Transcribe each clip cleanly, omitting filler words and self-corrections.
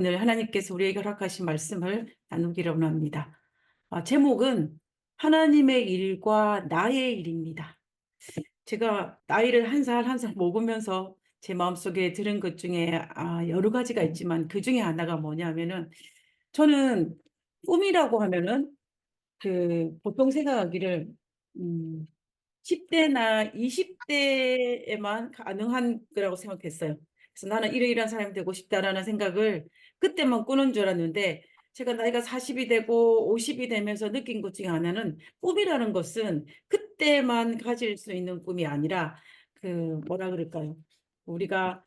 오늘 하나님께서 우리에게 허락하신 말씀을 나누기로 합니다. 제목은 하나님의 일과 나의 일입니다. 제가 나이를 한 살 한 살 먹으면서 제 마음속에 들은 것 중에 여러 가지가 있지만 그 중에 하나가 뭐냐면은 저는 꿈이라고 하면은 보통 생각하기를 음, 10대나 20대에만 가능한 거라고 생각했어요. 그래서 나는 이러이러한 사람이 되고 싶다라는 생각을 그때만 꾸는 줄 알았는데 제가 나이가 40이 되고 50이 되면서 느낀 것 중에 하나는 꿈이라는 것은 그때만 가질 수 있는 꿈이 아니라 뭐라 그럴까요? 우리가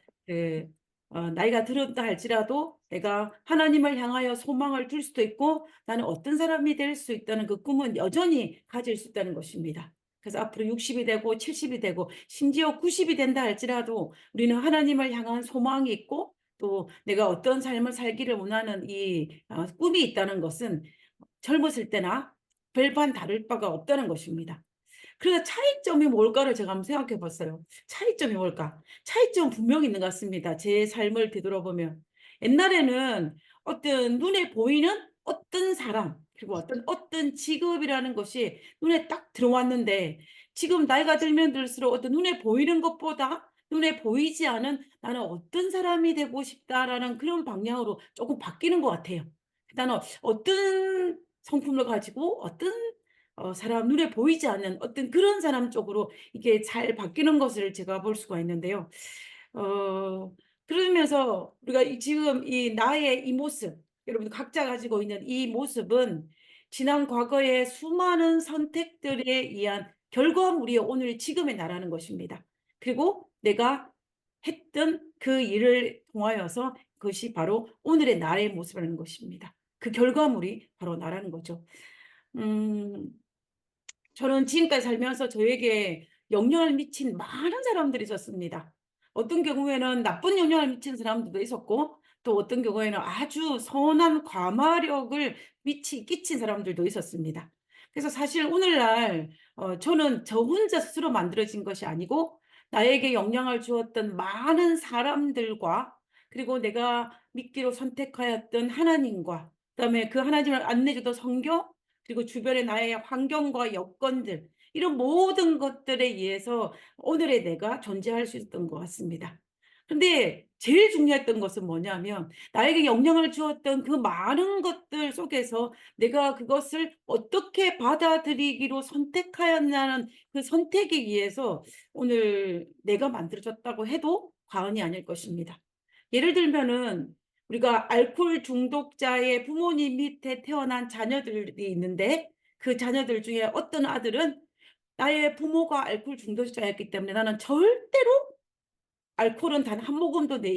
나이가 들었다 할지라도 내가 하나님을 향하여 소망을 둘 수도 있고 나는 어떤 사람이 될 수 있다는 그 꿈은 여전히 가질 수 있다는 것입니다. 그래서 앞으로 60이 되고 70이 되고 심지어 90이 된다 할지라도 우리는 하나님을 향한 소망이 있고 또 내가 어떤 삶을 살기를 원하는 꿈이 있다는 것은 젊었을 때나 별반 다를 바가 없다는 것입니다. 그래서 차이점이 뭘까를 제가 한번 생각해 봤어요. 차이점이 뭘까? 차이점은 분명히 있는 것 같습니다. 제 삶을 되돌아보면. 옛날에는 어떤 눈에 보이는 어떤 사람, 그리고 어떤 직업이라는 것이 눈에 딱 들어왔는데 지금 나이가 들면 들수록 어떤 눈에 보이는 것보다 눈에 보이지 않은 나는 어떤 사람이 되고 싶다라는 그런 방향으로 조금 바뀌는 것 같아요. 나는 어떤 성품을 가지고 어떤 사람 눈에 보이지 않는 어떤 그런 사람 쪽으로 이게 잘 바뀌는 것을 제가 볼 수가 있는데요. 어 그러면서 우리가 지금 이 나의 이 모습, 여러분 각자 가지고 있는 이 모습은 지난 과거의 수많은 선택들에 의한 결과물이 오늘 지금의 나라는 것입니다. 그리고 내가 했던 그 일을 통하여서 그것이 바로 오늘의 나의 모습이라는 것입니다. 그 결과물이 바로 나라는 거죠. 음 저는 지금까지 살면서 저에게 영향을 미친 많은 사람들이 있었습니다. 어떤 경우에는 나쁜 영향을 미친 사람들도 있었고 또 어떤 경우에는 아주 선한 과마력을 끼친 사람들도 있었습니다. 그래서 사실 오늘날 저는 저 혼자 스스로 만들어진 것이 아니고 나에게 영향을 주었던 많은 사람들과 그리고 내가 믿기로 선택하였던 하나님과 그다음에 그 하나님을 안내 주던 성경 그리고 주변의 나의 환경과 여건들 이런 모든 것들에 의해서 오늘의 내가 존재할 수 있었던 것 같습니다. 근데 제일 중요했던 것은 뭐냐면 나에게 영향을 주었던 그 많은 것들 속에서 내가 그것을 어떻게 받아들이기로 선택하였냐는 그 선택에 의해서 오늘 내가 만들어졌다고 해도 과언이 아닐 것입니다. 예를 들면은 우리가 알코올 중독자의 부모님 밑에 태어난 자녀들이 있는데 그 자녀들 중에 어떤 아들은 나의 부모가 알코올 중독자였기 때문에 나는 절대로 알코올은 단 한 모금도 내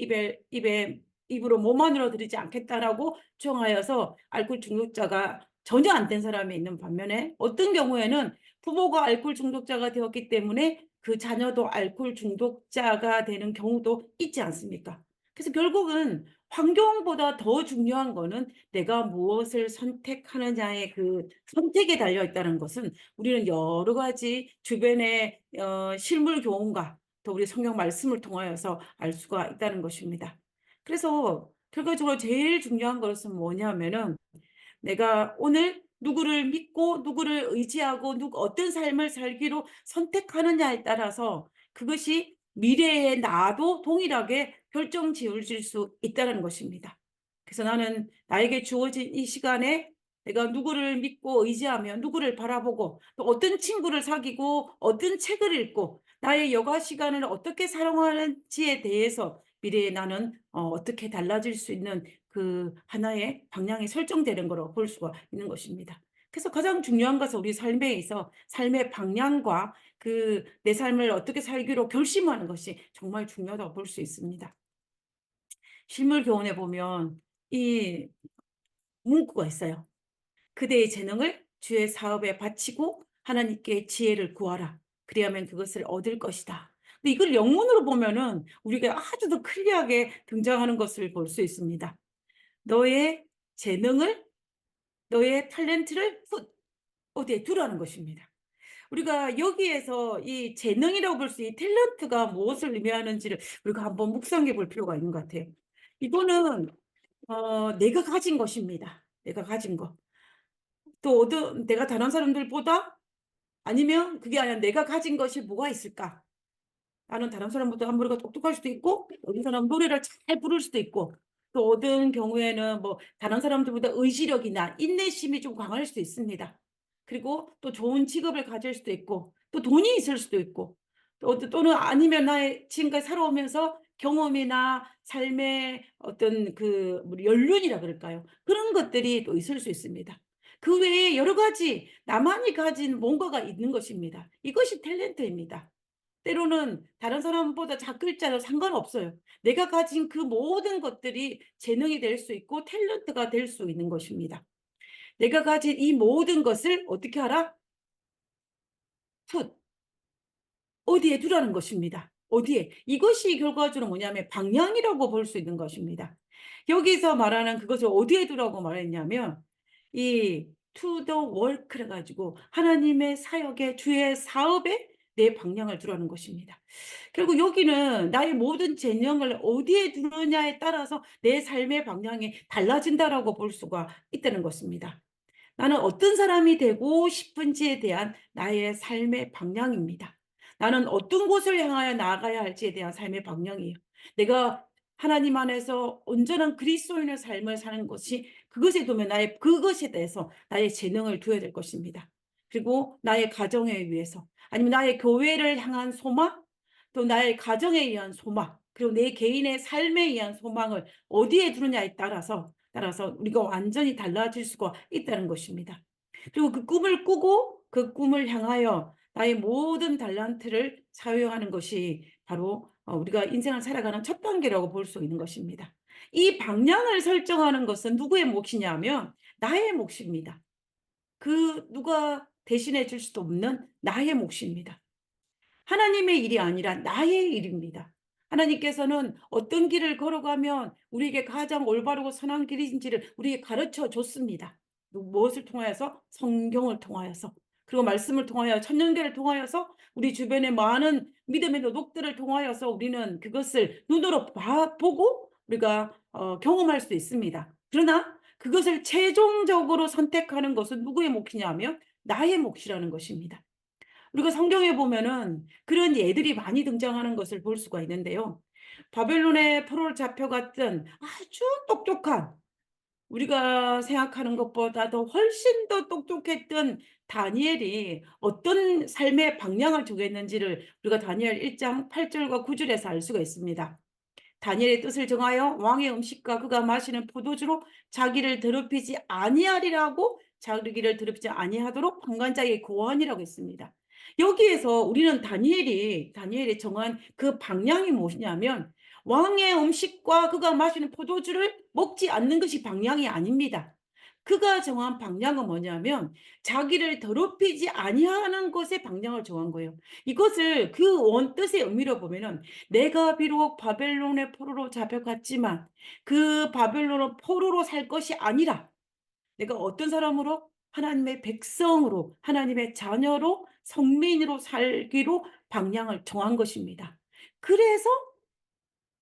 입으로 몸 안으로 들이지 않겠다라고 주장하여서 알코올 중독자가 전혀 안 된 사람이 있는 반면에 어떤 경우에는 부모가 알코올 중독자가 되었기 때문에 그 자녀도 알코올 중독자가 되는 경우도 있지 않습니까? 그래서 결국은 환경보다 더 중요한 거는 내가 무엇을 선택하느냐의 그 선택에 달려 있다는 것은 우리는 여러 가지 주변의 실물 교훈과 또 우리 성경 말씀을 통하여서 알 수가 있다는 것입니다. 그래서 결과적으로 제일 중요한 것은 뭐냐면은 내가 오늘 누구를 믿고 누구를 의지하고 어떤 삶을 살기로 선택하느냐에 따라서 그것이 미래의 나도 동일하게 결정 지어질 수 있다는 것입니다. 그래서 나는 나에게 주어진 이 시간에 내가 누구를 믿고 의지하며 누구를 바라보고 또 어떤 친구를 사귀고 어떤 책을 읽고 나의 여가 시간을 어떻게 사용하는지에 대해서 미래의 나는 어떻게 달라질 수 있는 그 하나의 방향이 설정되는 거로 볼 수가 있는 것입니다. 그래서 가장 중요한 것은 우리 삶에 있어 삶의 방향과 내 삶을 어떻게 살기로 결심하는 것이 정말 중요하다고 볼 수 있습니다. 실물 교훈에 보면 이 문구가 있어요. 그대의 재능을 주의 사업에 바치고 하나님께 지혜를 구하라. 그리하면 그것을 얻을 것이다. 근데 이걸 영문으로 보면은 우리가 아주 더 클리어하게 등장하는 것을 볼 수 있습니다. 너의 재능을 너의 탤런트를 어디에 두라는 것입니다. 우리가 여기에서 이 재능이라고 볼 수 이 탤런트가 무엇을 의미하는지를 우리가 한번 묵상해 볼 필요가 있는 것 같아요. 이거는 내가 가진 것입니다. 내가 가진 것. 또 어떤 내가 다른 사람들보다 아니면 그게 아니라 내가 가진 것이 뭐가 있을까? 나는 다른 사람보다 머리가 똑똑할 수도 있고 어떤 사람은 노래를 잘 부를 수도 있고 또 어떤 경우에는 뭐 다른 사람들보다 의지력이나 인내심이 좀 강할 수도 있습니다. 그리고 또 좋은 직업을 가질 수도 있고 또 돈이 있을 수도 있고 또는 아니면 나의 지금까지 살아오면서 경험이나 삶의 어떤 뭐 연륜이라 그럴까요? 그런 것들이 또 있을 수 있습니다. 그 외에 여러 가지 나만이 가진 뭔가가 있는 것입니다. 이것이 탤런트입니다. 때로는 다른 사람보다 작을지라도 상관없어요. 내가 가진 그 모든 것들이 재능이 될 수 있고 탤런트가 될 수 있는 것입니다. 내가 가진 이 모든 것을 어떻게 하라? put 어디에 두라는 것입니다. 어디에? 이것이 결과적으로 뭐냐면 방향이라고 볼 수 있는 것입니다. 여기서 말하는 그것을 어디에 두라고 말했냐면 이 to the work를 가지고 하나님의 사역에 주의 사업에 내 방향을 두라는 것입니다. 결국 여기는 나의 모든 재능을 어디에 두느냐에 따라서 내 삶의 방향이 달라진다라고 볼 수가 있다는 것입니다. 나는 어떤 사람이 되고 싶은지에 대한 나의 삶의 방향입니다. 나는 어떤 곳을 향하여 나아가야 할지에 대한 삶의 방향이에요. 내가 하나님 안에서 온전한 그리스도인의 삶을 사는 것이 그것에 두면 나의 그것에 대해서 나의 재능을 두어야 될 것입니다. 그리고 나의 가정에 위해서 아니면 나의 교회를 향한 소망 또 나의 가정에 의한 소망 그리고 내 개인의 삶에 의한 소망을 어디에 두느냐에 따라서 우리가 완전히 달라질 수가 있다는 것입니다. 그리고 그 꿈을 꾸고 그 꿈을 향하여 나의 모든 달란트를 사용하는 것이 바로 우리가 인생을 살아가는 첫 단계라고 볼 수 있는 것입니다. 이 방향을 설정하는 것은 누구의 몫이냐면 나의 몫입니다. 누가 대신해 줄 수도 없는 나의 몫입니다. 하나님의 일이 아니라 나의 일입니다. 하나님께서는 어떤 길을 걸어가면 우리에게 가장 올바르고 선한 길인지를 우리에게 가르쳐 줬습니다. 무엇을 통하여서? 성경을 통하여서. 그리고 말씀을 통하여 천년계를 통하여서 우리 주변의 많은 믿음의 도둑들을 통하여서 우리는 그것을 눈으로 보고 우리가 경험할 수 있습니다. 그러나 그것을 최종적으로 선택하는 것은 누구의 몫이냐면 나의 몫이라는 것입니다. 우리가 성경에 보면은 그런 예들이 많이 등장하는 것을 볼 수가 있는데요. 바벨론의 포로 잡혀갔던 아주 똑똑한 우리가 생각하는 것보다도 훨씬 더 똑똑했던 다니엘이 어떤 삶의 방향을 정했는지를 우리가 다니엘 1장 8절과 9절에서 알 수가 있습니다. 다니엘의 뜻을 정하여 왕의 음식과 그가 마시는 포도주로 자기를 더럽히지 아니하리라고 자기를 더럽히지 아니하도록 방관자의 고언이라고 했습니다. 여기에서 우리는 다니엘이 정한 그 방향이 무엇이냐면 왕의 음식과 그가 마시는 포도주를 먹지 않는 것이 방향이 아닙니다. 그가 정한 방향은 뭐냐면 자기를 더럽히지 아니하는 것의 방향을 정한 거예요. 이것을 그 원뜻의 의미로 보면은 내가 비록 바벨론의 포로로 잡혀갔지만 그 바벨론의 포로로 살 것이 아니라 내가 어떤 사람으로 하나님의 백성으로 하나님의 자녀로 성민으로 살기로 방향을 정한 것입니다. 그래서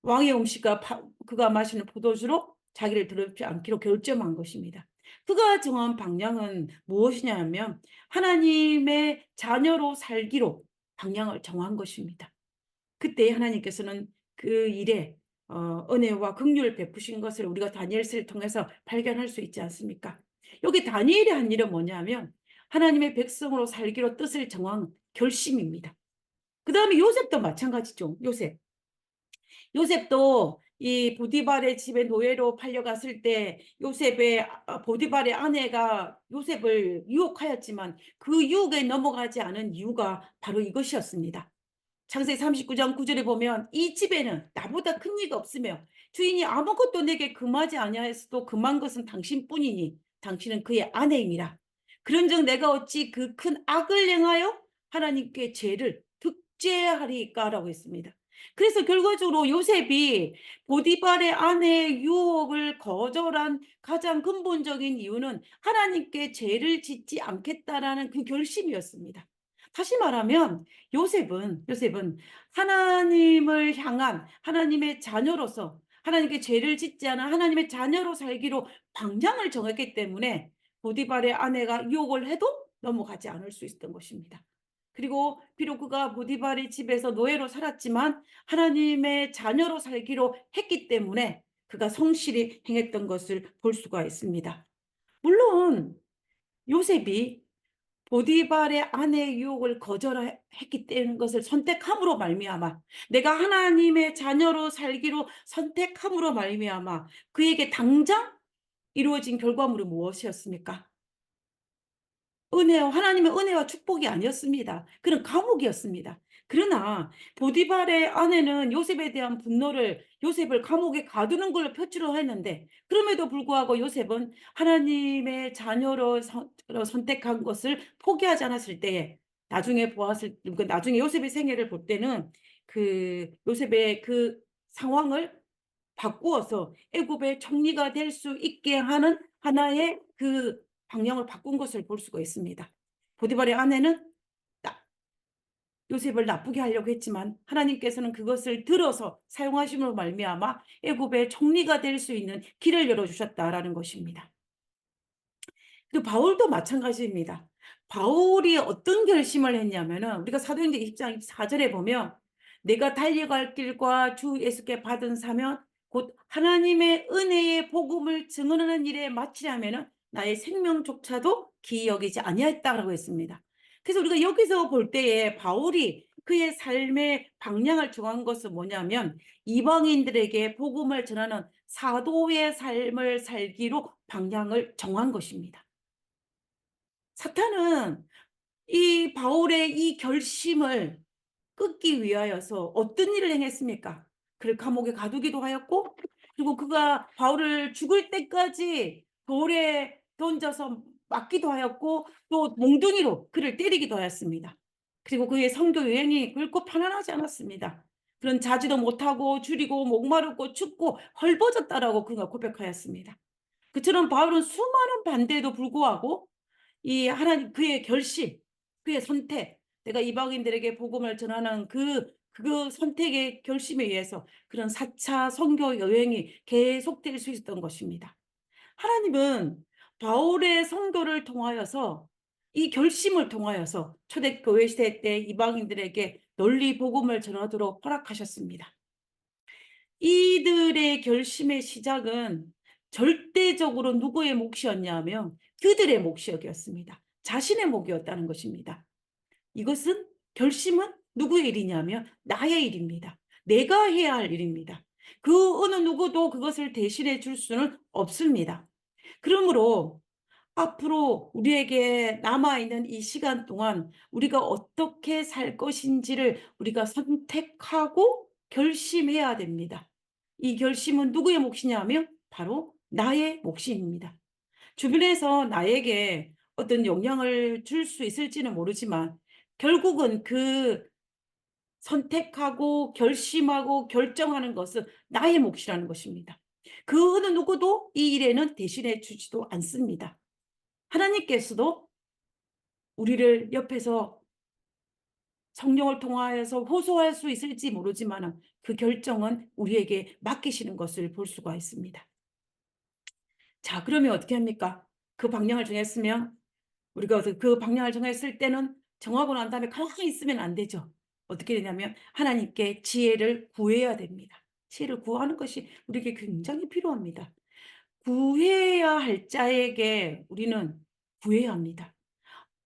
왕의 음식과 그가 마시는 포도주로 자기를 더럽히지 않기로 결정한 것입니다. 그가 정한 방향은 무엇이냐면 하나님의 자녀로 살기로 방향을 정한 것입니다. 그때 하나님께서는 그 일에 은혜와 긍휼을 베푸신 것을 우리가 다니엘서를 통해서 발견할 수 있지 않습니까? 여기 다니엘이 한 일은 뭐냐면 하나님의 백성으로 살기로 뜻을 정한 결심입니다. 그 다음에 요셉도 마찬가지죠. 요셉도 이 보디발의 집에 노예로 팔려갔을 때 요셉의 보디발의 아내가 요셉을 유혹하였지만 그 유혹에 넘어가지 않은 이유가 바로 이것이었습니다. 창세기 39장 9절에 보면 이 집에는 나보다 큰 이가 없으며 주인이 아무것도 내게 금하지 아니하였어도 금한 것은 당신뿐이니 당신은 그의 아내임이라. 그런즉 내가 어찌 그 큰 악을 행하여 하나님께 죄를 득죄하리까라고 했습니다. 그래서 결과적으로 요셉이 보디발의 아내의 유혹을 거절한 가장 근본적인 이유는 하나님께 죄를 짓지 않겠다라는 그 결심이었습니다. 다시 말하면 요셉은 하나님을 향한 하나님의 자녀로서 하나님께 죄를 짓지 않아 하나님의 자녀로 살기로 방향을 정했기 때문에 보디발의 아내가 유혹을 해도 넘어가지 않을 수 있었던 것입니다. 그리고 비록 그가 보디발의 집에서 노예로 살았지만 하나님의 자녀로 살기로 했기 때문에 그가 성실히 행했던 것을 볼 수가 있습니다. 물론 요셉이 보디발의 아내의 유혹을 거절했기 때문에 것을 선택함으로 말미암아 내가 하나님의 자녀로 살기로 선택함으로 말미암아 그에게 당장 이루어진 결과물은 무엇이었습니까? 하나님의 은혜와 축복이 아니었습니다. 그는 감옥이었습니다. 그러나 보디발의 아내는 요셉에 대한 분노를 요셉을 감옥에 가두는 걸로 표출을 했는데 그럼에도 불구하고 요셉은 하나님의 자녀로 선택한 것을 포기하지 않았을 때에 나중에 요셉의 생애를 볼 때는 그 요셉의 그 상황을 바꾸어서 애굽의 총리가 될 수 있게 하는 하나의 그 방향을 바꾼 것을 볼 수가 있습니다. 보디발의 아내는 요셉을 나쁘게 하려고 했지만 하나님께서는 그것을 들어서 사용하심으로 말미암아 애굽의 총리가 될 수 있는 길을 열어주셨다라는 것입니다. 또 바울도 마찬가지입니다. 바울이 어떤 결심을 했냐면은 우리가 사도행전 20장 24절에 보면 내가 달려갈 길과 주 예수께 받은 사명 곧 하나님의 은혜의 복음을 증언하는 일에 마치려면은 나의 생명조차도 기이 여기지 아니하였다라고 했습니다. 그래서 우리가 여기서 볼 때에 바울이 그의 삶의 방향을 정한 것은 뭐냐면 이방인들에게 복음을 전하는 사도의 삶을 살기로 방향을 정한 것입니다. 사탄은 이 바울의 이 결심을 끊기 위하여서 어떤 일을 행했습니까? 그를 감옥에 가두기도 하였고 그리고 그가 바울을 죽을 때까지 돌에 던져서 맞기도 하였고 또 몽둥이로 그를 때리기도 하였습니다. 그리고 그의 선교 여행이 결코 편안하지 않았습니다. 그런 자지도 못하고 줄이고 목마르고 춥고 헐벗었다라고 그가 고백하였습니다. 그처럼 바울은 수많은 반대에도 불구하고 이 하나님 그의 결심, 그의 선택, 내가 이방인들에게 복음을 전하는 그 선택의 결심에 의해서 그런 4차 선교 여행이 계속될 수 있었던 것입니다. 하나님은 바울의 선교를 통하여서 이 결심을 통하여서 초대교회 시대 때 이방인들에게 널리 복음을 전하도록 허락하셨습니다. 이들의 결심의 시작은 절대적으로 누구의 몫이었냐면 그들의 몫이었습니다. 자신의 몫이었다는 것입니다. 이것은 결심은 누구의 일이냐면 나의 일입니다. 내가 해야 할 일입니다. 그 어느 누구도 그것을 대신해 줄 수는 없습니다. 그러므로 앞으로 우리에게 남아있는 이 시간 동안 우리가 어떻게 살 것인지를 우리가 선택하고 결심해야 됩니다. 이 결심은 누구의 몫이냐면 바로 나의 몫입니다. 주변에서 나에게 어떤 영향을 줄 수 있을지는 모르지만 결국은 그 선택하고 결심하고 결정하는 것은 나의 몫이라는 것입니다. 그 어느 누구도 이 일에는 대신해 주지도 않습니다. 하나님께서도 우리를 옆에서 성령을 통하여서 호소할 수 있을지 모르지만 그 결정은 우리에게 맡기시는 것을 볼 수가 있습니다. 자, 그러면 어떻게 합니까? 그 방향을 정했으면 우리가 그 방향을 정했을 때는 정하고 난 다음에 가만히 있으면 안 되죠. 어떻게 되냐면 하나님께 지혜를 구해야 됩니다. 지혜를 구하는 것이 우리에게 굉장히 필요합니다. 구해야 할 자에게 우리는 구해야 합니다.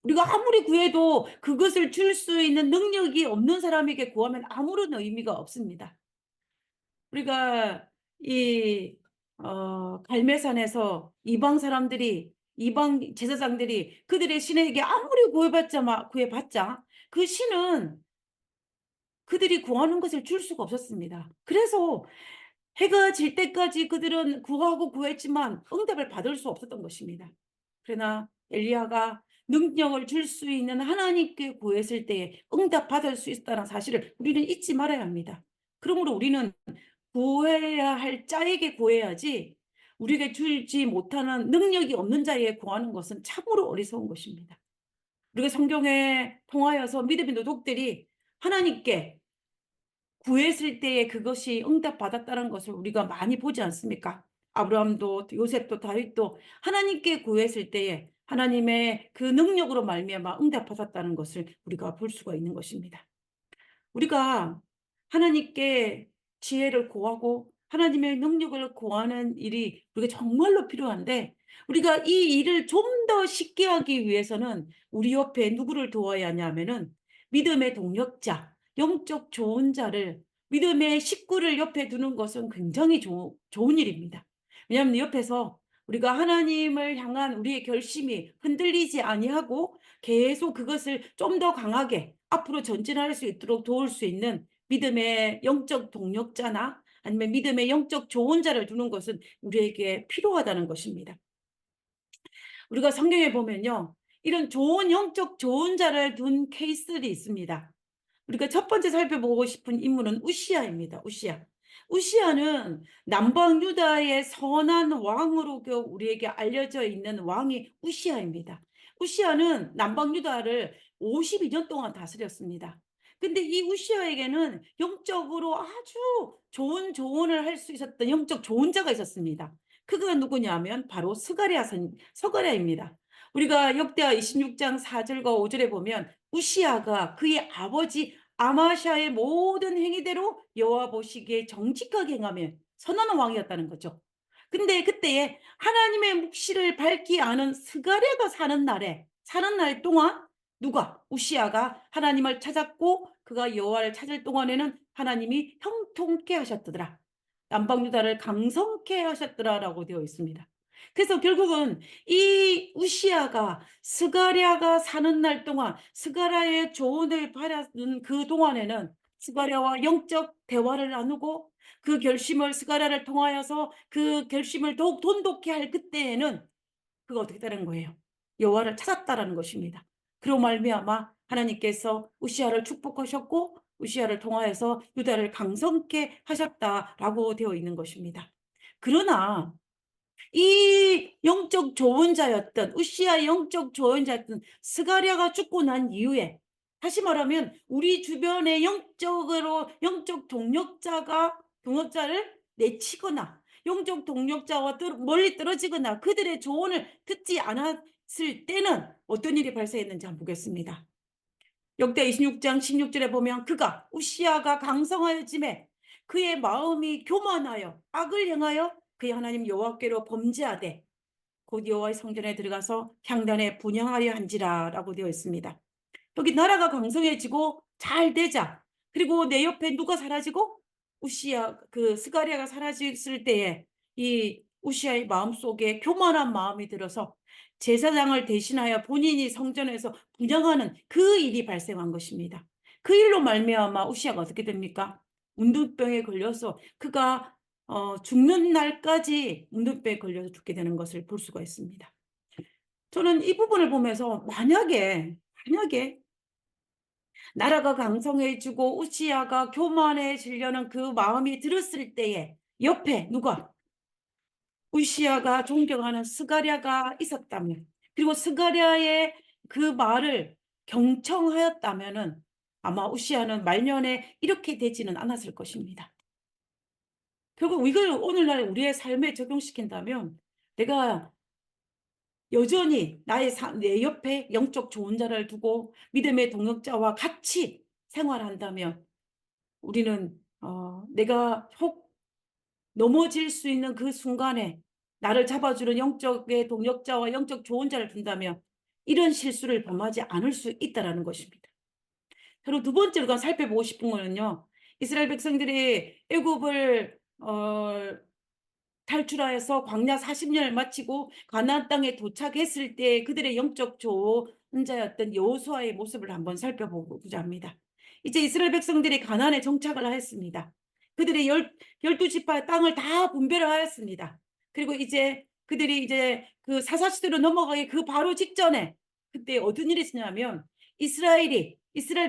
우리가 아무리 구해도 그것을 줄 수 있는 능력이 없는 사람에게 구하면 아무런 의미가 없습니다. 우리가 이 갈매산에서 이방 제사장들이 그들의 신에게 아무리 구해봤자 그 신은 그들이 구하는 것을 줄 수가 없었습니다. 그래서 해가 질 때까지 그들은 구하고 구했지만 응답을 받을 수 없었던 것입니다. 그러나 엘리야가 능력을 줄 수 있는 하나님께 구했을 때에 응답받을 수 있다는 사실을 우리는 잊지 말아야 합니다. 그러므로 우리는 구해야 할 자에게 구해야지 우리에게 주지 못하는 능력이 없는 자에게 구하는 것은 참으로 어리석은 것입니다. 우리가 성경에 통하여서 믿음의 도둑들이 하나님께 구했을 때에 그것이 응답받았다는 것을 우리가 많이 보지 않습니까? 아브라함도 요셉도 다윗도 하나님께 구했을 때에 하나님의 그 능력으로 말미암아 응답받았다는 것을 우리가 볼 수가 있는 것입니다. 우리가 하나님께 지혜를 구하고 하나님의 능력을 구하는 일이 우리가 정말로 필요한데, 우리가 이 일을 좀 더 쉽게 하기 위해서는 우리 옆에 누구를 도와야 하냐면은 믿음의 동력자, 영적 좋은 자를, 믿음의 식구를 옆에 두는 것은 굉장히 좋은 일입니다. 왜냐하면 옆에서 우리가 하나님을 향한 우리의 결심이 흔들리지 아니하고 계속 그것을 좀 더 강하게 앞으로 전진할 수 있도록 도울 수 있는 믿음의 영적 동력자나 아니면 믿음의 영적 조언자를 두는 것은 우리에게 필요하다는 것입니다. 우리가 성경에 보면요, 이런 좋은 영적 조언자를 둔 케이스들이 있습니다. 우리가 첫 번째 살펴보고 싶은 인물은 우시아입니다. 우시아는 남방 유다의 선한 왕으로 우리에게 알려져 있는 왕이 우시아입니다. 우시아는 남방 유다를 52년 동안 다스렸습니다. 근데 이 우시아에게는 영적으로 아주 좋은 조언을 할 수 있었던 영적 조언자가 있었습니다. 그가 누구냐면 바로 스가랴입니다. 우리가 역대하 26장 4절과 5절에 보면 우시아가 그의 아버지 아마샤의 모든 행위대로 여호와 보시기에 정직하게 행하며 선한 왕이었다는 거죠. 근데 그때에 하나님의 묵시를 밝히 아는 스가랴가 사는 날 동안 누가 우시아가 하나님을 찾았고 그가 여호와를 찾을 동안에는 하나님이 형통케 하셨더라. 남방 유다를 강성케 하셨더라라고 되어 있습니다. 그래서 결국은 이 우시아가 스가랴가 사는 날 동안 스가랴의 조언을 받았는 그 동안에는 스가랴와 영적 대화를 나누고 그 결심을 스가랴를 통하여서 그 결심을 더욱 돈독히 할 그때에는 그가 어떻게 되는 거예요? 여호와를 찾았다라는 것입니다. 그로 말미암아 하나님께서 우시아를 축복하셨고 우시아를 통하여서 유다를 강성케 하셨다라고 되어 있는 것입니다. 그러나 이 영적 조언자였던 우시아의 영적 조언자였던 스가랴가 죽고 난 이후에, 다시 말하면 우리 주변의 영적 동력자를 내치거나 영적 동력자와 멀리 떨어지거나 그들의 조언을 듣지 않았을 때는 어떤 일이 발생했는지 한번 보겠습니다. 역대 26장 16절에 보면 그가 우시아가 강성하여짐에 그의 마음이 교만하여 악을 행하여 그의 하나님 여호와께로 범죄하되 곧 여호와의 성전에 들어가서 향단에 분향하려 한지라라고 되어 있습니다. 여기 나라가 강성해지고 잘 되자, 그리고 내 옆에 누가 사라지고 우시아 그 스가랴가 사라졌을 때에 이 우시아의 마음속에 교만한 마음이 들어서 제사장을 대신하여 본인이 성전에서 분향하는 그 일이 발생한 것입니다. 그 일로 말미암아 우시아가 어떻게 됩니까? 문둥병에 걸려서 그가 죽는 날까지 문둥병에 걸려서 죽게 되는 것을 볼 수가 있습니다. 저는 이 부분을 보면서 만약에 나라가 강성해지고 우시아가 교만해지려는 그 마음이 들었을 때에 옆에 누가 우시아가 존경하는 스가랴가 있었다면, 그리고 스가랴의 그 말을 경청하였다면은 아마 우시아는 말년에 이렇게 되지는 않았을 것입니다. 결국 이걸 오늘날 우리의 삶에 적용시킨다면 내가 여전히 내 옆에 영적 좋은 자를 두고 믿음의 동역자와 같이 생활한다면 우리는 내가 혹 넘어질 수 있는 그 순간에 나를 잡아주는 영적의 동역자와 영적 좋은 자를 둔다면 이런 실수를 범하지 않을 수 있다는 것입니다. 그리고 두 번째로 살펴보고 싶은 거는요, 이스라엘 백성들이 애굽을 탈출하여서 광야 40년을 마치고 가나안 땅에 도착했을 때 그들의 영적 조언자였던 여호수아의 모습을 한번 살펴보고자 합니다. 이제 이스라엘 백성들이 가나안에 정착을 하였습니다. 그들의 12지파 땅을 다 분배를 하였습니다. 그리고 이제 그들이 이제 그 사사시대로 넘어가기 그 바로 직전에 그때 어떤 일이 있었냐면 이스라엘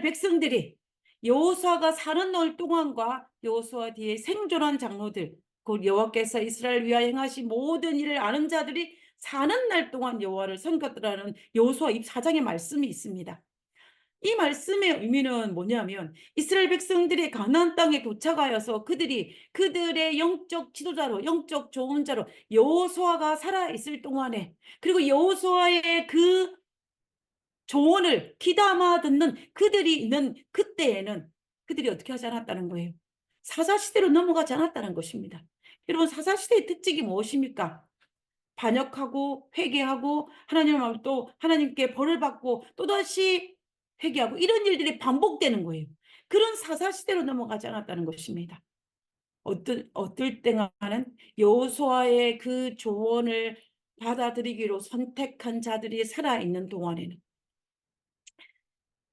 백성들이 여호수아가 사는 날 동안과 여호수아 뒤에 생존한 장로들, 곧 여호와께서 이스라엘 위하여 행하신 모든 일을 아는 자들이 사는 날 동안 여호와를 섬겼더라는 여호수아 4장의 말씀이 있습니다. 이 말씀의 의미는 뭐냐면 이스라엘 백성들이 가나안 땅에 도착하여서 그들의 영적 지도자로, 영적 조언자로 여호수아가 살아 있을 동안에, 그리고 여호수아의 그 조언을 귀담아 듣는 그들이 있는 그때에는 그들이 어떻게 하지 않았다는 거예요. 사사시대로 넘어가지 않았다는 것입니다. 여러분, 사사시대의 특징이 무엇입니까? 반역하고 회개하고 하나님을 또 하나님께 벌을 받고 또다시 회개하고 이런 일들이 반복되는 거예요. 그런 사사시대로 넘어가지 않았다는 것입니다. 어떨 때가는 여호수아의 그 조언을 받아들이기로 선택한 자들이 살아있는 동안에는,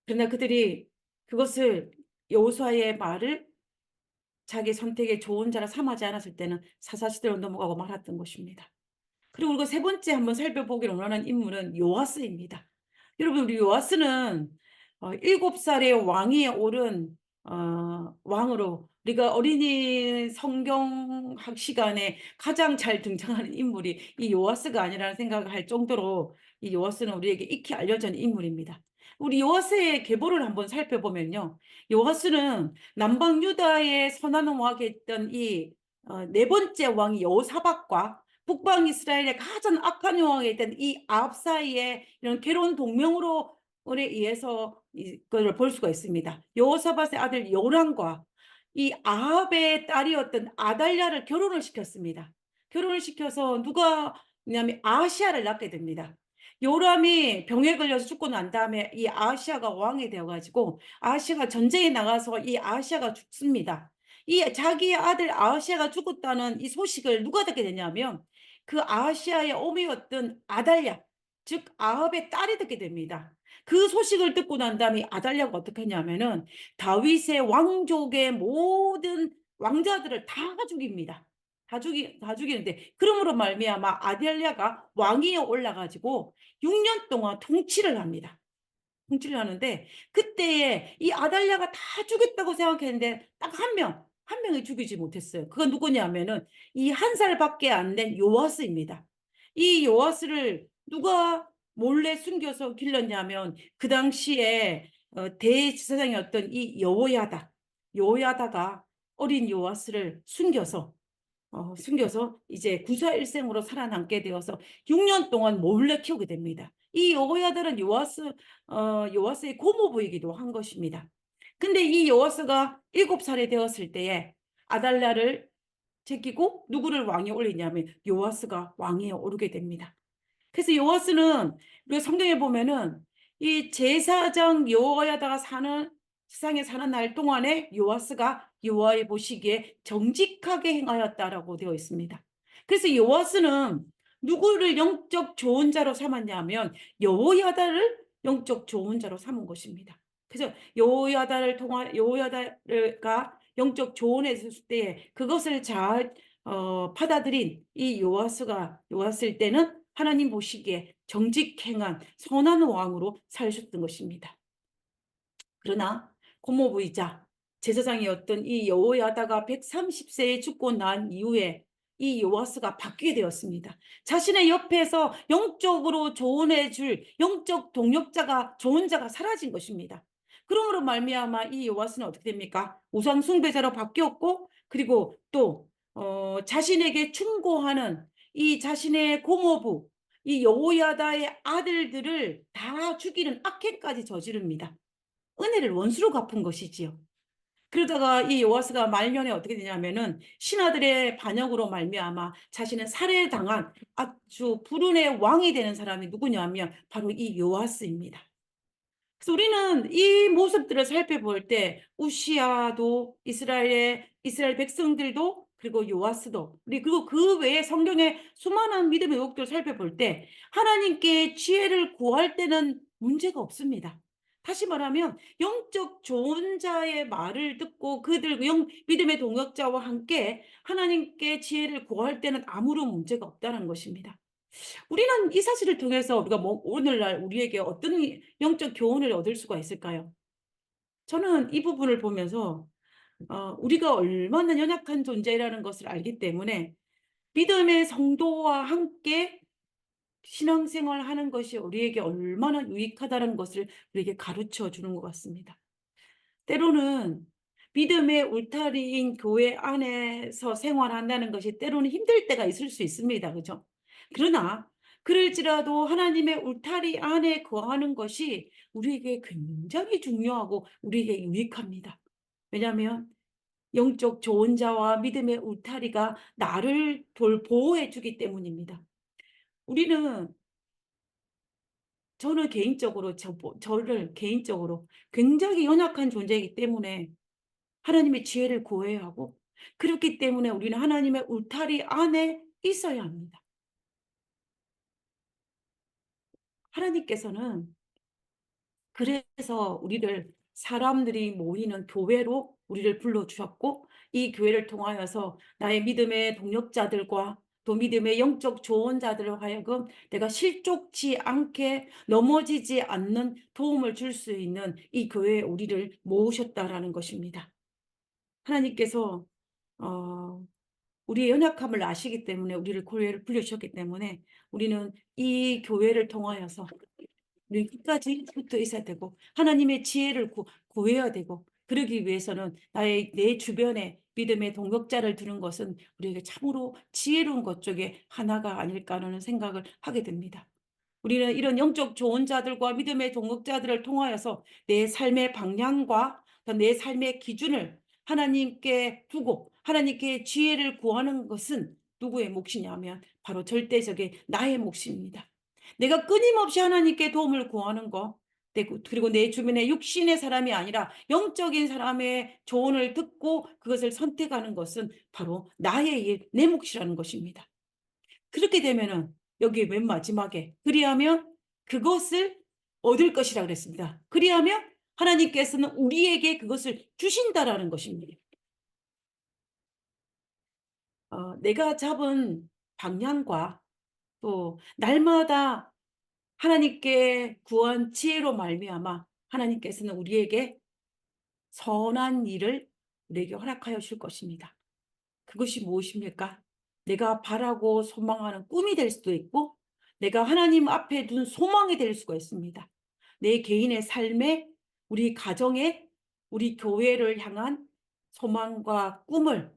그러나 그들이 그것을, 여호수아의 말을 자기 선택의 좋은 자라 삼하지 않았을 때는 사사시대로 넘어가고 말았던 것입니다. 그리고 우리가 세 번째 한번 살펴보기를 원하는 인물은 요아스입니다. 여러분, 우리 요아스는 7살의 왕위에 오른 왕으로, 우리가 어린이 성경학 시간에 가장 잘 등장하는 인물이 이 요아스가 아니라는 생각을 할 정도로 이 요아스는 우리에게 익히 알려진 인물입니다. 우리 요아스의 계보를 한번 살펴보면요, 요아스는 남방 유다의 선한 왕이 했던 이 네 번째 왕이 여호사밧과 북방 이스라엘의 가장 악한 왕이 된 이 아합 사이의 이런 괴로운 동맹으로 에 의해서 이걸 볼 수가 있습니다. 여호사밧의 아들 요람과 이 아합의 딸이었던 아달랴를 결혼을 시켰습니다. 결혼을 시켜서 누가 냐면 아하시아를 낳게 됩니다. 요람이 병에 걸려서 죽고 난 다음에 이 아하시아가 왕이 되어가지고 아하시아가 전쟁에 나가서 이 아하시아가 죽습니다. 이 자기의 아들 아하시아가 죽었다는 이 소식을 누가 듣게 되냐면 그 아하시아의 어미였던 아달랴, 즉 아합의 딸이 듣게 됩니다. 그 소식을 듣고 난 다음에 아달랴가 어떻게 했냐면은 다윗의 왕족의 모든 왕자들을 다 죽입니다. 다 죽이는데, 그러므로 말미암아 아달랴가 왕위에 올라가지고 6년 동안 통치를 합니다. 통치를 하는데, 그때에 이 아달랴가 다 죽였다고 생각했는데 딱 한 명이 죽이지 못했어요. 그건 누구냐면은 이 한 살밖에 안 된 요아스입니다. 이 요아스를 누가 몰래 숨겨서 길렀냐면 그 당시에 대제사장이었던 이 여호야다가 어린 요아스를 숨겨서 이제 구사일생으로 살아남게 되어서 6년 동안 몰래 키우게 됩니다. 이 여호야다는 요아스의 고모부이기도 한 것입니다. 근데 이 요아스가 7살이 되었을 때에 아달랴를 제끼고 누구를 왕에 올리냐면 요아스가 왕위에 오르게 됩니다. 그래서 요아스는 우리가 성경에 보면은 이 제사장 여호야다가 세상에 사는 날 동안에 요아스가 여호와의 보시기에 정직하게 행하였다라고 되어 있습니다. 그래서 요아스는 누구를 영적 조언자로 삼았냐면 여호야다를 영적 조언자로 삼은 것입니다. 그래서 여호야다가 영적 조언했을 때 그것을 잘 받아들인 이 요아스일 때는 하나님 보시기에 정직행한 선한 왕으로 살셨던 것입니다. 그러나 고모부이자 제사장이었던 이 여호야다가 130세에 죽고 난 이후에 이 요아스가 바뀌게 되었습니다. 자신의 옆에서 영적으로 조언해줄 영적 동역자가, 조언자가 사라진 것입니다. 그러므로 말미암아 이 요아스는 어떻게 됩니까? 우상 숭배자로 바뀌었고, 그리고 또 자신에게 충고하는 이 자신의 고모부, 이 여호야다의 아들들을 다 죽이는 악행까지 저지릅니다. 은혜를 원수로 갚은 것이지요. 그러다가 이 요아스가 말년에 어떻게 되냐면은 신하들의 반역으로 말미암아 자신은 살해당한 아주 불운의 왕이 되는 사람이 누구냐면 바로 이 요아스입니다. 그래서 우리는 이 모습들을 살펴볼 때 우시아도, 이스라엘 백성들도, 그리고 요아스도, 그리고 그 외에 성경의 수많은 믿음의 의혹들을 살펴볼 때 하나님께 지혜를 구할 때는 문제가 없습니다. 다시 말하면 영적 조언자의 말을 듣고 그들 믿음의 동역자와 함께 하나님께 지혜를 구할 때는 아무런 문제가 없다는 것입니다. 우리는 이 사실을 통해서 우리가 오늘날 우리에게 어떤 영적 교훈을 얻을 수가 있을까요? 저는 이 부분을 보면서 우리가 얼마나 연약한 존재라는 것을 알기 때문에 믿음의 성도와 함께 신앙생활 하는 것이 우리에게 얼마나 유익하다는 것을 우리에게 가르쳐 주는 것 같습니다. 때로는 믿음의 울타리인 교회 안에서 생활한다는 것이 때로는 힘들 때가 있을 수 있습니다. 그죠? 그러나 그럴지라도 하나님의 울타리 안에 거하는 것이 우리에게 굉장히 중요하고 우리에게 유익합니다. 왜냐하면 영적 조언자와 믿음의 울타리가 나를 보호해 주기 때문입니다. 우리는 저는 개인적으로 저를 개인적으로 굉장히 연약한 존재이기 때문에 하나님의 지혜를 구해야 하고, 그렇기 때문에 우리는 하나님의 울타리 안에 있어야 합니다. 하나님께서는 그래서 우리를 사람들이 모이는 교회로 우리를 불러주셨고, 이 교회를 통하여서 나의 믿음의 동력자들과 또 믿음의 영적 조언자들을 하여금 내가 실족치 않게 넘어지지 않는 도움을 줄 수 있는 이 교회에 우리를 모으셨다라는 것입니다. 하나님께서 어, 우리의 연약함을 아시기 때문에 우리를 교회를 불러주셨기 때문에 우리는 이 교회를 통하여서 우리 끝까지 붙어 있어야 되고 하나님의 지혜를 구해야 되고, 그러기 위해서는 내 주변에 믿음의 동역자를 두는 것은 우리에게 참으로 지혜로운 것 중에 하나가 아닐까 하는 생각을 하게 됩니다. 우리는 이런 영적 조언자들과 믿음의 동역자들을 통하여서 내 삶의 방향과 내 삶의 기준을 하나님께 두고 하나님께 지혜를 구하는 것은 누구의 몫이냐면 바로 절대적인 나의 몫입니다. 내가 끊임없이 하나님께 도움을 구하는 거, 그리고 내 주변에 육신의 사람이 아니라 영적인 사람의 조언을 듣고 그것을 선택하는 것은 바로 나의 일, 내 몫이라는 것입니다. 그렇게 되면은 여기 맨 마지막에 그리하면 그것을 얻을 것이라 그랬습니다. 그리하면 하나님께서는 우리에게 그것을 주신다라는 것입니다. 내가 잡은 방향과 또 날마다 하나님께 구한 지혜로 말미암아 하나님께서는 우리에게 선한 일을 우리에게 허락하여 줄 것입니다. 그것이 무엇입니까? 내가 바라고 소망하는 꿈이 될 수도 있고 내가 하나님 앞에 둔 소망이 될 수가 있습니다. 내 개인의 삶에, 우리 가정에, 우리 교회를 향한 소망과 꿈을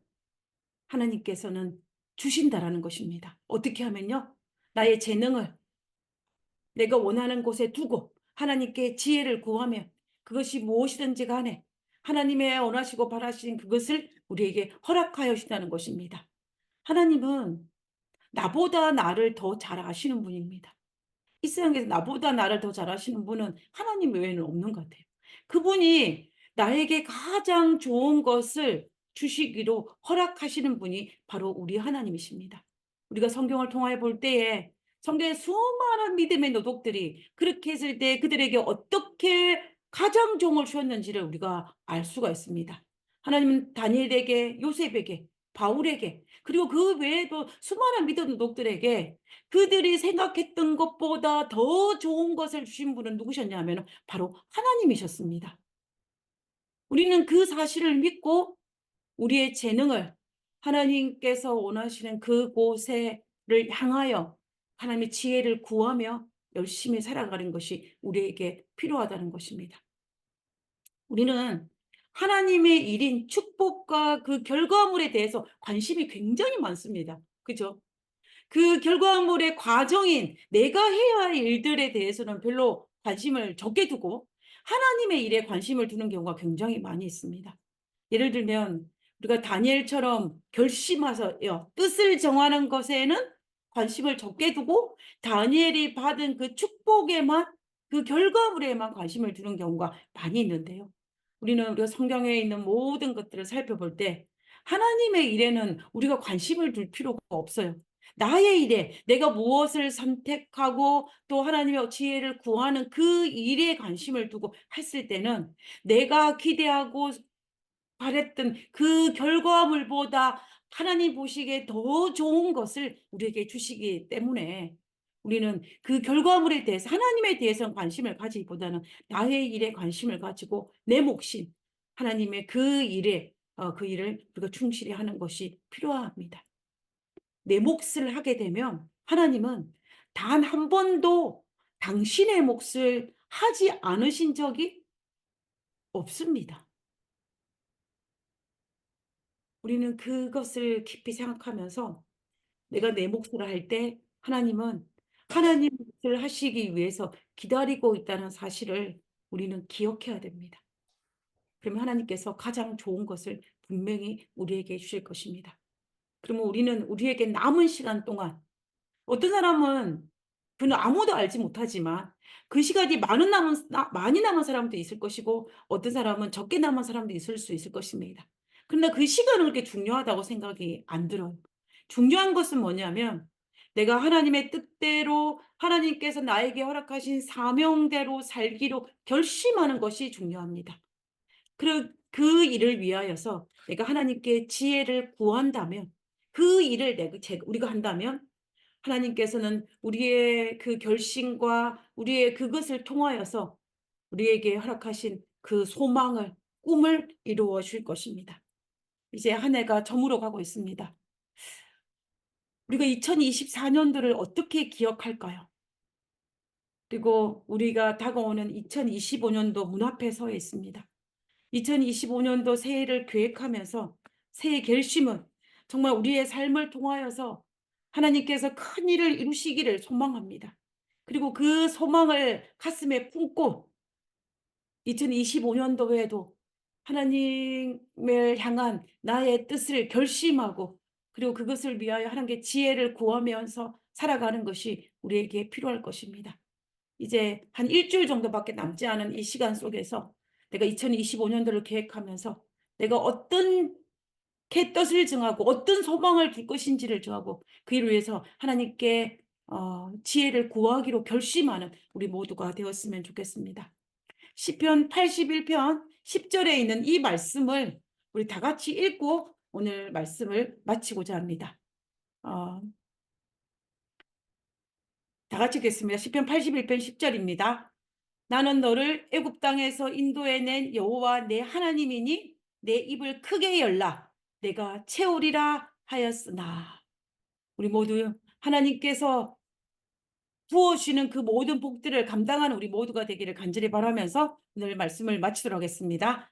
하나님께서는 주신다라는 것입니다. 어떻게 하면요? 나의 재능을 내가 원하는 곳에 두고 하나님께 지혜를 구하며 그것이 무엇이든지 간에 하나님의 원하시고 바라신 그것을 우리에게 허락하여 주신다는 것입니다. 하나님은 나보다 나를 더 잘 아시는 분입니다. 이 세상에서 나보다 나를 더 잘 아시는 분은 하나님 외에는 없는 것 같아요. 그분이 나에게 가장 좋은 것을 주시기로 허락하시는 분이 바로 우리 하나님이십니다. 우리가 성경을 통하여 볼 때에 성경의 수많은 믿음의 노독들이 그렇게 했을 때 그들에게 어떻게 가장 종을 주었는지를 우리가 알 수가 있습니다. 하나님은 다니엘에게, 요셉에게, 바울에게, 그리고 그 외에도 수많은 믿음 노독들에게 그들이 생각했던 것보다 더 좋은 것을 주신 분은 누구셨냐면 바로 하나님이셨습니다. 우리는 그 사실을 믿고 우리의 재능을 하나님께서 원하시는 그곳에를 향하여 하나님의 지혜를 구하며 열심히 살아가는 것이 우리에게 필요하다는 것입니다. 우리는 하나님의 일인 축복과 그 결과물에 대해서 관심이 굉장히 많습니다. 그죠? 그 결과물의 과정인 내가 해야 할 일들에 대해서는 별로 관심을 적게 두고 하나님의 일에 관심을 두는 경우가 굉장히 많이 있습니다. 예를 들면 우리가 다니엘처럼 결심하여요. 뜻을 정하는 것에는 관심을 적게 두고 다니엘이 받은 그 축복에만, 그 결과물에만 관심을 두는 경우가 많이 있는데요. 우리가 성경에 있는 모든 것들을 살펴볼 때 하나님의 일에는 우리가 관심을 둘 필요가 없어요. 나의 일에 내가 무엇을 선택하고 또 하나님의 지혜를 구하는 그 일에 관심을 두고 했을 때는 내가 기대하고 바랬던 그 결과물보다 하나님 보시기에 더 좋은 것을 우리에게 주시기 때문에 우리는 그 결과물에 대해서 하나님에 대해서는 관심을 가지기보다는 나의 일에 관심을 가지고 내 몫인 하나님의 그 일에 그 일을 우리가 충실히 하는 것이 필요합니다. 내 몫을 하게 되면 하나님은 단 한 번도 당신의 몫을 하지 않으신 적이 없습니다. 우리는 그것을 깊이 생각하면서 내가 내 몫을 할 때 하나님은 하나님 몫을 하시기 위해서 기다리고 있다는 사실을 우리는 기억해야 됩니다. 그러면 하나님께서 가장 좋은 것을 분명히 우리에게 주실 것입니다. 그러면 우리는 우리에게 남은 시간 동안 어떤 사람은 그는 아무도 알지 못하지만 그 시간이 많이 남은 사람도 있을 것이고 어떤 사람은 적게 남은 사람도 있을 수 있을 것입니다. 그러나 그 시간은 그렇게 중요하다고 생각이 안 들어요. 중요한 것은 뭐냐면 내가 하나님의 뜻대로 하나님께서 나에게 허락하신 사명대로 살기로 결심하는 것이 중요합니다. 그 일을 위하여서 내가 하나님께 지혜를 구한다면 그 일을 우리가 한다면 하나님께서는 우리의 그 결심과 우리의 그것을 통하여서 우리에게 허락하신 그 소망을 꿈을 이루어 줄 것입니다. 이제 한 해가 저물어 가고 있습니다. 우리가 2024년도를 어떻게 기억할까요? 그리고 우리가 다가오는 2025년도 문 앞에 서 있습니다. 2025년도 새해를 계획하면서 새해 결심은 정말 우리의 삶을 통하여서 하나님께서 큰 일을 이루시기를 소망합니다. 그리고 그 소망을 가슴에 품고 2025년도에도 하나님을 향한 나의 뜻을 결심하고 그리고 그것을 위하여 하나님께 지혜를 구하면서 살아가는 것이 우리에게 필요할 것입니다. 이제 한 일주일 정도밖에 남지 않은 이 시간 속에서 내가 2025년도를 계획하면서 내가 어떤 뜻을 정하고 어떤 소망을 둘 것인지를 정하고 그 일을 위해서 하나님께 지혜를 구하기로 결심하는 우리 모두가 되었으면 좋겠습니다. 시편 81편 10절에 있는 이 말씀을 우리 다 같이 읽고 오늘 말씀을 마치고자 합니다. 다 같이 읽겠습니다. 시편 81편 10절입니다. 나는 너를 애굽 땅에서 인도해낸 여호와 내 하나님이니 내 입을 크게 열라 내가 채우리라 하였으나. 우리 모두 하나님께서 부어주시는 그 모든 복들을 감당하는 우리 모두가 되기를 간절히 바라면서 오늘 말씀을 마치도록 하겠습니다.